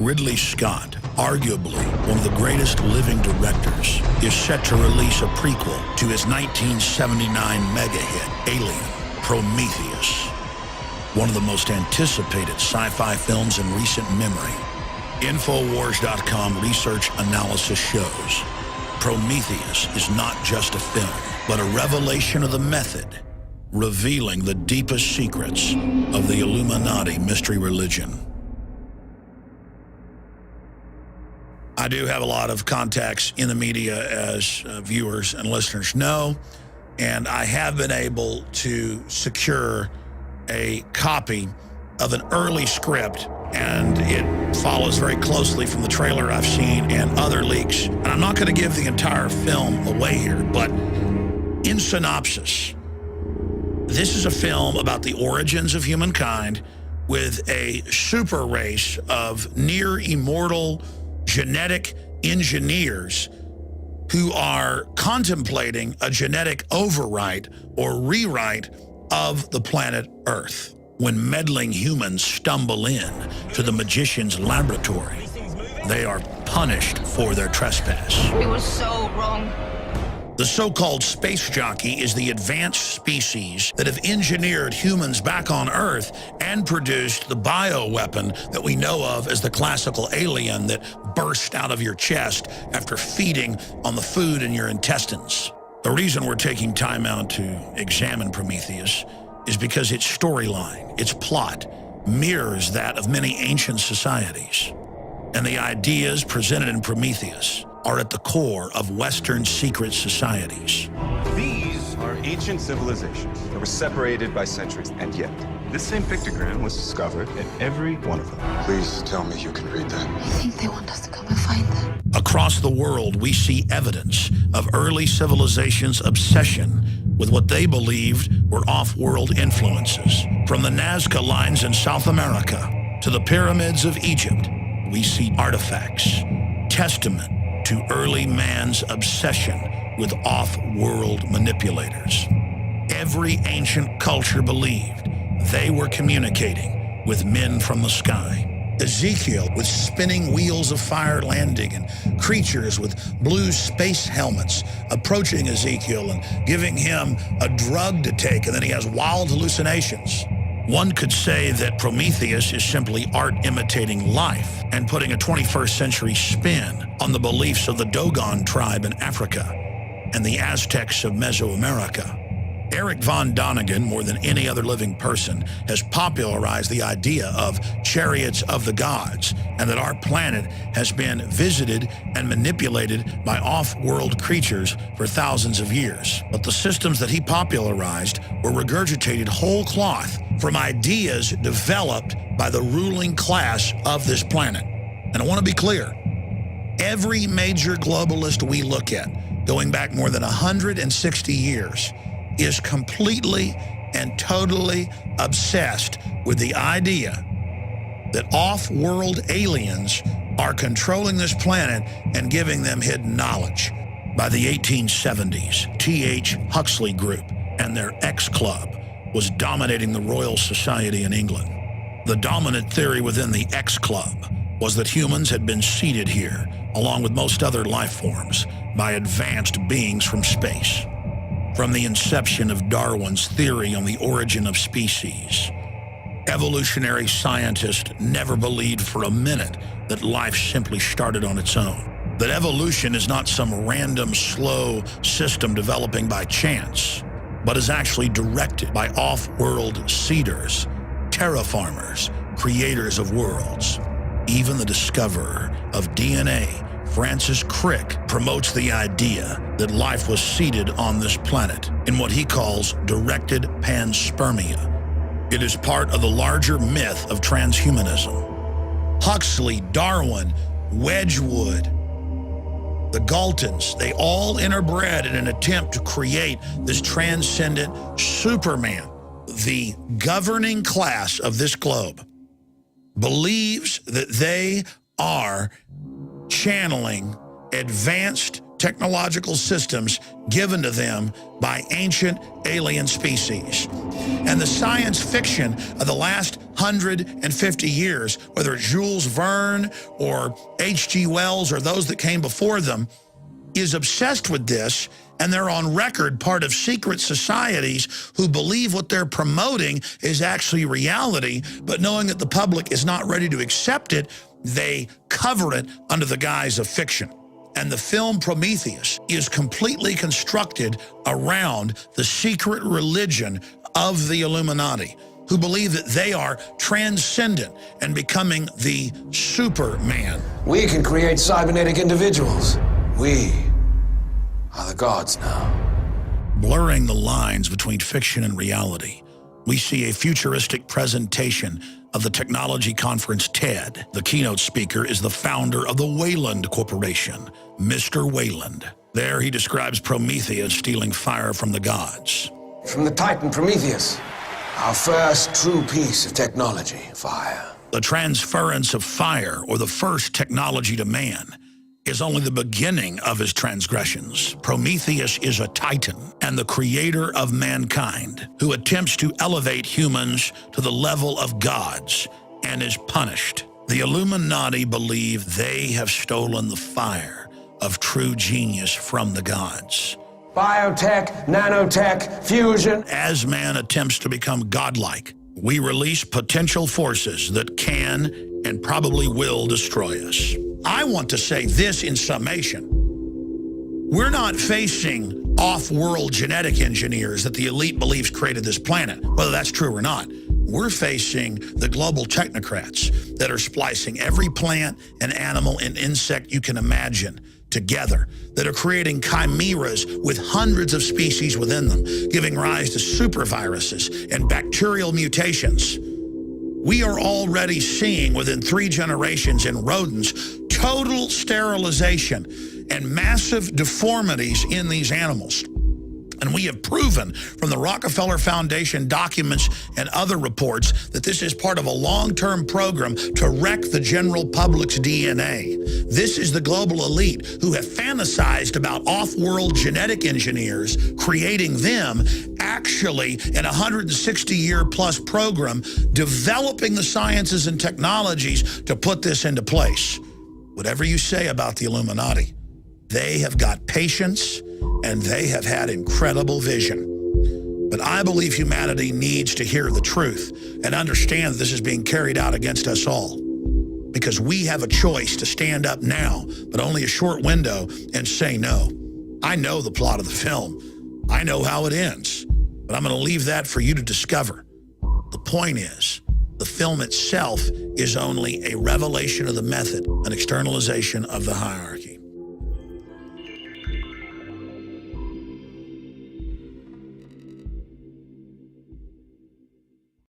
Ridley Scott, arguably one of the greatest living directors, is set to release a prequel to his 1979 mega hit, Alien, Prometheus. One of the most anticipated sci-fi films in recent memory. Infowars.com research analysis shows Prometheus is not just a film, but a revelation of the method, revealing the deepest secrets of the Illuminati mystery religion. I do have a lot of contacts in the media, as viewers and listeners know, and I have been able to secure a copy of an early script, and it follows very closely from the trailer I've seen and other leaks. And I'm not going to give the entire film away here, but in synopsis, this is a film about the origins of humankind with a super race of near immortal genetic engineers who are contemplating a genetic overwrite or rewrite of the planet Earth when meddling humans stumble in to the magician's laboratory. They are punished for their trespass. It was so wrong. The so-called space jockey is the advanced species that have engineered humans back on Earth and produced the bioweapon that we know of as the classical alien that burst out of your chest after feeding on the food in your intestines. The reason we're taking time out to examine Prometheus is because its storyline, its plot, mirrors that of many ancient societies. And the ideas presented in Prometheus are at the core of Western secret societies. These are ancient civilizations that were separated by centuries, and yet this same pictogram was discovered in every one of them. Please tell me you can read that. I think they want us to come and find them. Across the world, we see evidence of early civilizations' obsession with what they believed were off-world influences. From the Nazca lines in South America to the pyramids of Egypt, we see artifacts, testament to early man's obsession with off-world manipulators. Every ancient culture believed they were communicating with men from the sky. Ezekiel with spinning wheels of fire landing and creatures with blue space helmets approaching Ezekiel and giving him a drug to take, and then he has wild hallucinations. One could say that Prometheus is simply art imitating life and putting a 21st century spin on the beliefs of the Dogon tribe in Africa and the Aztecs of Mesoamerica. Eric von Däniken, more than any other living person, has popularized the idea of chariots of the gods and that our planet has been visited and manipulated by off-world creatures for thousands of years. But the systems that he popularized were regurgitated whole cloth from ideas developed by the ruling class of this planet. And I want to be clear, every major globalist we look at, going back more than 160 years, is completely and totally obsessed with the idea that off-world aliens are controlling this planet and giving them hidden knowledge. By the 1870s, T.H. Huxley Group and their X Club was dominating the Royal Society in England. The dominant theory within the X Club was that humans had been seeded here, along with most other life forms, by advanced beings from space. From the inception of Darwin's theory on the origin of species, evolutionary scientists never believed for a minute that life simply started on its own. That evolution is not some random, slow system developing by chance, but is actually directed by off-world seeders, terraformers, creators of worlds. Even the discoverer of DNA, Francis Crick, promotes the idea that life was seeded on this planet in what he calls directed panspermia. It is part of the larger myth of transhumanism. Huxley, Darwin, Wedgwood, the Galtons, they all interbred in an attempt to create this transcendent Superman. The governing class of this globe believes that they are channeling advanced technological systems given to them by ancient alien species. And the science fiction of the last 150 years, whether it's Jules Verne or H.G. Wells or those that came before them, is obsessed with this, and they're on record part of secret societies who believe what they're promoting is actually reality, but knowing that the public is not ready to accept it, they cover it under the guise of fiction. And the film Prometheus is completely constructed around the secret religion of the Illuminati, who believe that they are transcendent and becoming the Superman. We can create cybernetic individuals. We are the gods now. Blurring the lines between fiction and reality, we see a futuristic presentation of the technology conference TED. The keynote speaker is the founder of the Wayland Corporation, Mr. Wayland. There he describes Prometheus stealing fire from the gods. From the Titan Prometheus, our first true piece of technology, fire. The transference of fire, or the first technology to man, is only the beginning of his transgressions. Prometheus is a titan and the creator of mankind who attempts to elevate humans to the level of gods and is punished. The Illuminati believe they have stolen the fire of true genius from the gods. Biotech, nanotech, fusion. As man attempts to become godlike, we release potential forces that can and probably will destroy us. I want to say this in summation. We're not facing off-world genetic engineers that the elite believes created this planet, whether that's true or not. We're facing the global technocrats that are splicing every plant and animal and insect you can imagine together, that are creating chimeras with hundreds of species within them, giving rise to superviruses and bacterial mutations. We are already seeing within 3 generations in rodents total sterilization and massive deformities in these animals. And we have proven from the Rockefeller Foundation documents and other reports that this is part of a long-term program to wreck the general public's DNA. This is the global elite who have fantasized about off-world genetic engineers, creating them actually in a 160-year-plus program, developing the sciences and technologies to put this into place. Whatever you say about the Illuminati, they have got patience and they have had incredible vision. But I believe humanity needs to hear the truth and understand that this is being carried out against us all. Because we have a choice to stand up now, but only a short window, and say no. I know the plot of the film. I know how it ends. But I'm going to leave that for you to discover. The point is, the film itself is only a revelation of the method, an externalization of the hierarchy.